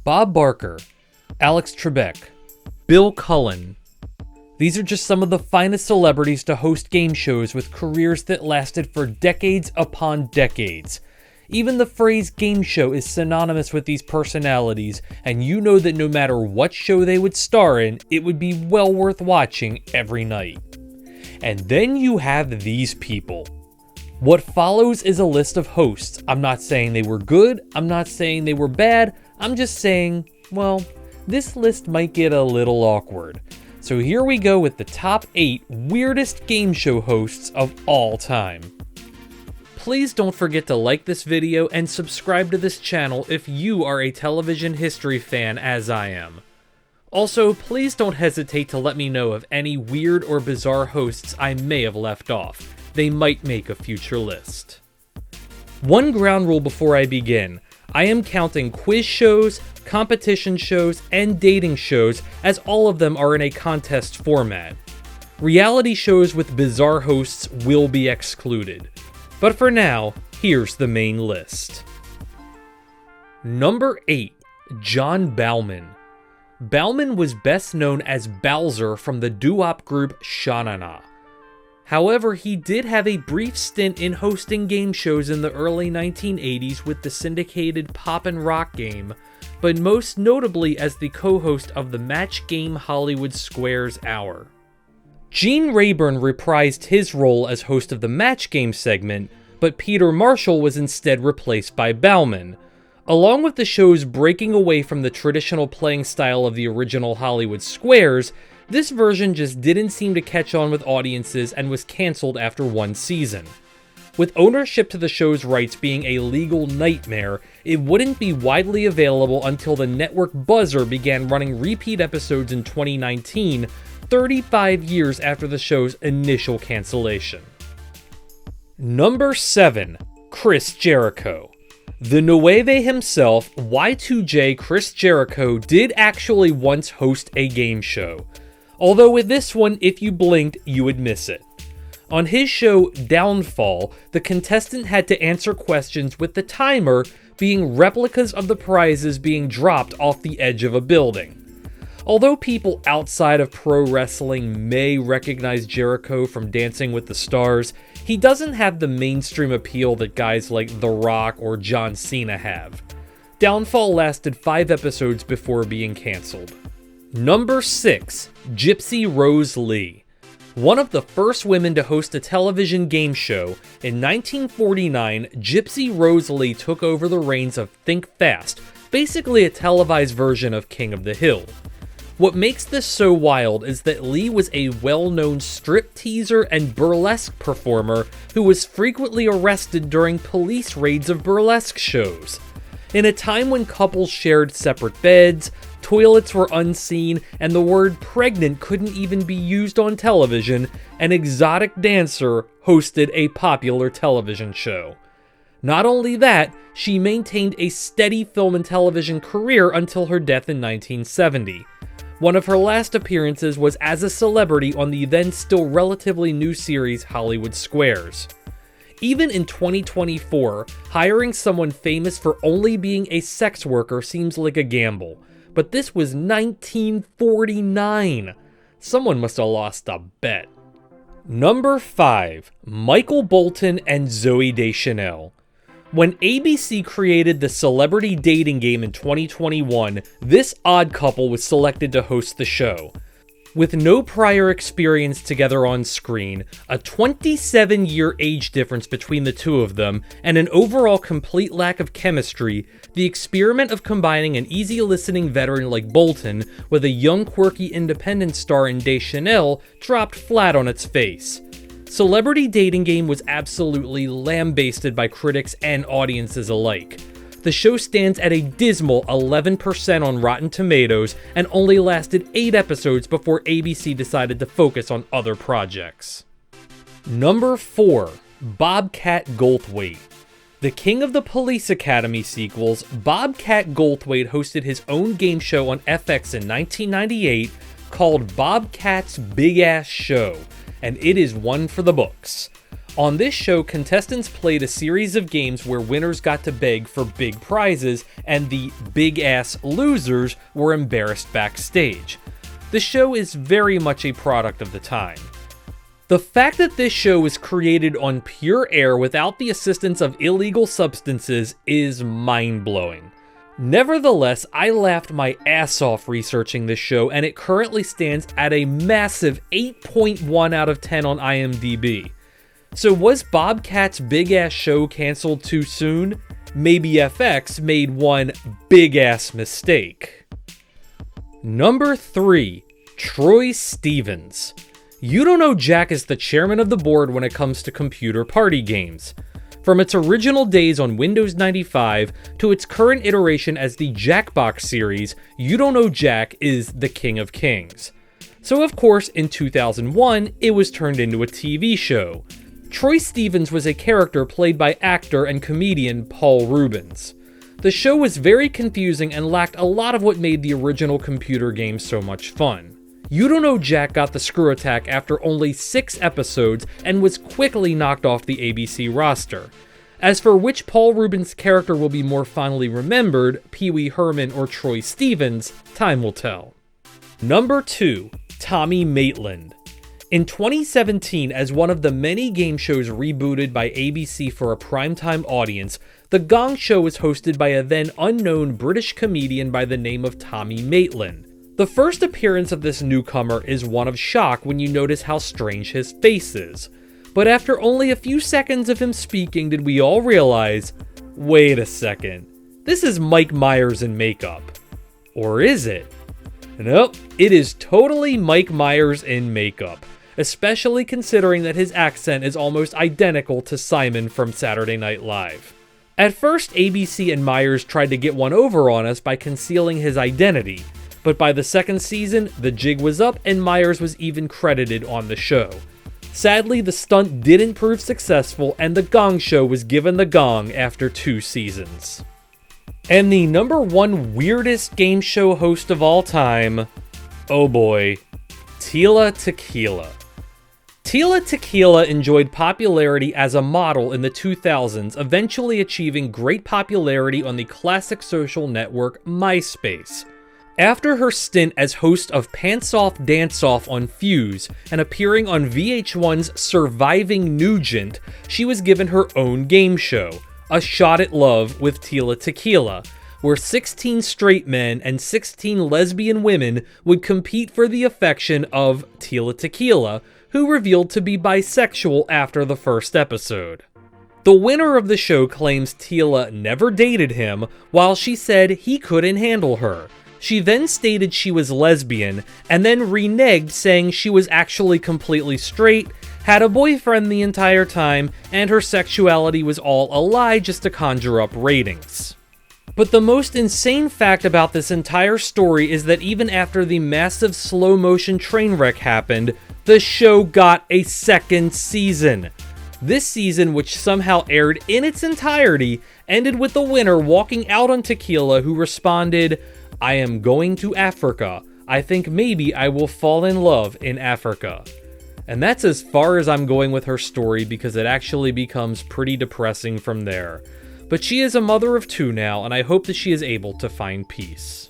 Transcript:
Bob Barker, Alex Trebek, Bill Cullen. These are just some of the finest celebrities to host game shows with careers that lasted for decades upon decades. Even the phrase game show is synonymous with these personalities, and you know that no matter what show they would star in, it would be well worth watching every night. And then you have these people. What follows is a list of hosts. I'm not saying they were good, I'm not saying they were bad, I'm just saying, well, this list might get a little awkward. So here we go with the top 8 weirdest game show hosts of all time. Please don't forget to like this video and subscribe to this channel if you are a television history fan as I am. Also, please don't hesitate to let me know of any weird or bizarre hosts I may have left off. They might make a future list. One ground rule before I begin. I am counting quiz shows, competition shows, and dating shows as all of them are in a contest format. Reality shows with bizarre hosts will be excluded. But for now, here's the main list. Number 8, John Bauman. Bauman was best known as Bowser from the doo-wop group Sha-Na-Na. However, he did have a brief stint in hosting game shows in the early 1980s with the syndicated Pop and Rock game, but most notably as the co-host of the Match Game Hollywood Squares Hour. Gene Rayburn reprised his role as host of the Match Game segment, but Peter Marshall was instead replaced by Bauman. Along with the show's breaking away from the traditional playing style of the original Hollywood Squares, this version just didn't seem to catch on with audiences and was cancelled after one season. With ownership to the show's rights being a legal nightmare, it wouldn't be widely available until the network buzzer began running repeat episodes in 2019, 35 years after the show's initial cancellation. Number 7, Chris Jericho. The Nueve himself, Y2J Chris Jericho, did actually once host a game show. Although with this one, if you blinked, you would miss it. On his show, Downfall, the contestant had to answer questions with the timer being replicas of the prizes being dropped off the edge of a building. Although people outside of pro wrestling may recognize Jericho from Dancing with the Stars, he doesn't have the mainstream appeal that guys like The Rock or John Cena have. Downfall lasted 5 episodes before being cancelled. Number 6, Gypsy Rose Lee. One of the first women to host a television game show, in 1949, Gypsy Rose Lee took over the reins of Think Fast, basically a televised version of King of the Hill. What makes this so wild is that Lee was a well-known stripteaser and burlesque performer who was frequently arrested during police raids of burlesque shows. In a time when couples shared separate beds, toilets were unseen, and the word pregnant couldn't even be used on television, an exotic dancer hosted a popular television show. Not only that, she maintained a steady film and television career until her death in 1970. One of her last appearances was as a celebrity on the then still relatively new series Hollywood Squares. Even in 2024, hiring someone famous for only being a sex worker seems like a gamble. But this was 1949. Someone must have lost a bet. Number 5, Michael Bolton and Zooey Deschanel. When ABC created the celebrity dating game in 2021, this odd couple was selected to host the show. With no prior experience together on screen, a 27-year age difference between the two of them, and an overall complete lack of chemistry, the experiment of combining an easy-listening veteran like Bolton with a young quirky independent star in Deschanel dropped flat on its face. Celebrity Dating Game was absolutely lambasted by critics and audiences alike. The show stands at a dismal 11% on Rotten Tomatoes and only lasted 8 episodes before ABC decided to focus on other projects. Number 4, Bobcat Goldthwait. The king of the Police Academy sequels, Bobcat Goldthwait hosted his own game show on FX in 1998 called Bobcat's Big Ass Show, and it is one for the books. On this show, contestants played a series of games where winners got to beg for big prizes, and the big-ass losers were embarrassed backstage. The show is very much a product of the time. The fact that this show was created on pure air without the assistance of illegal substances is mind-blowing. Nevertheless, I laughed my ass off researching this show, and it currently stands at a massive 8.1 out of 10 on IMDb. So was Bobcat's big-ass show canceled too soon? Maybe FX made one big-ass mistake. Number 3. Troy Stevens. You Don't Know Jack is the chairman of the board when it comes to computer party games. From its original days on Windows 95 to its current iteration as the Jackbox series, You Don't Know Jack is the king of kings. So of course, in 2001, it was turned into a TV show. Troy Stevens was a character played by actor and comedian Paul Reubens. The show was very confusing and lacked a lot of what made the original computer game so much fun. You Don't Know Jack got the screw attack after only 6 episodes and was quickly knocked off the ABC roster. As for which Paul Reubens character will be more fondly remembered, Pee Wee Herman or Troy Stevens, time will tell. Number 2. Tommy Maitland. In 2017, as one of the many game shows rebooted by ABC for a primetime audience, The Gong Show was hosted by a then unknown British comedian by the name of Tommy Maitland. The first appearance of this newcomer is one of shock when you notice how strange his face is. But after only a few seconds of him speaking did we all realize, wait a second, this is Mike Myers in makeup. Or is it? Nope, it is totally Mike Myers in makeup, especially considering that his accent is almost identical to Simon from Saturday Night Live. At first, ABC and Myers tried to get one over on us by concealing his identity, but by the second season, the jig was up and Myers was even credited on the show. Sadly, the stunt didn't prove successful and The Gong Show was given the gong after 2 seasons. And the number 1 weirdest game show host of all time, oh boy, Tila Tequila. Tila Tequila enjoyed popularity as a model in the 2000s, eventually achieving great popularity on the classic social network MySpace. After her stint as host of Pants Off Dance Off on Fuse and appearing on VH1's Surviving Nugent, she was given her own game show, A Shot at Love with Tila Tequila, where 16 straight men and 16 lesbian women would compete for the affection of Tila Tequila, who revealed to be bisexual after the first episode. The winner of the show claims Tila never dated him, while she said he couldn't handle her. She then stated she was lesbian, and then reneged saying she was actually completely straight, had a boyfriend the entire time, and her sexuality was all a lie just to conjure up ratings. But the most insane fact about this entire story is that even after the massive slow-motion train wreck happened, the show got a second season. This season, which somehow aired in its entirety, ended with the winner walking out on Tequila, who responded, "I am going to Africa. I think maybe I will fall in love in Africa." And that's as far as I'm going with her story because it actually becomes pretty depressing from there. But she is a mother of 2 now, and I hope that she is able to find peace.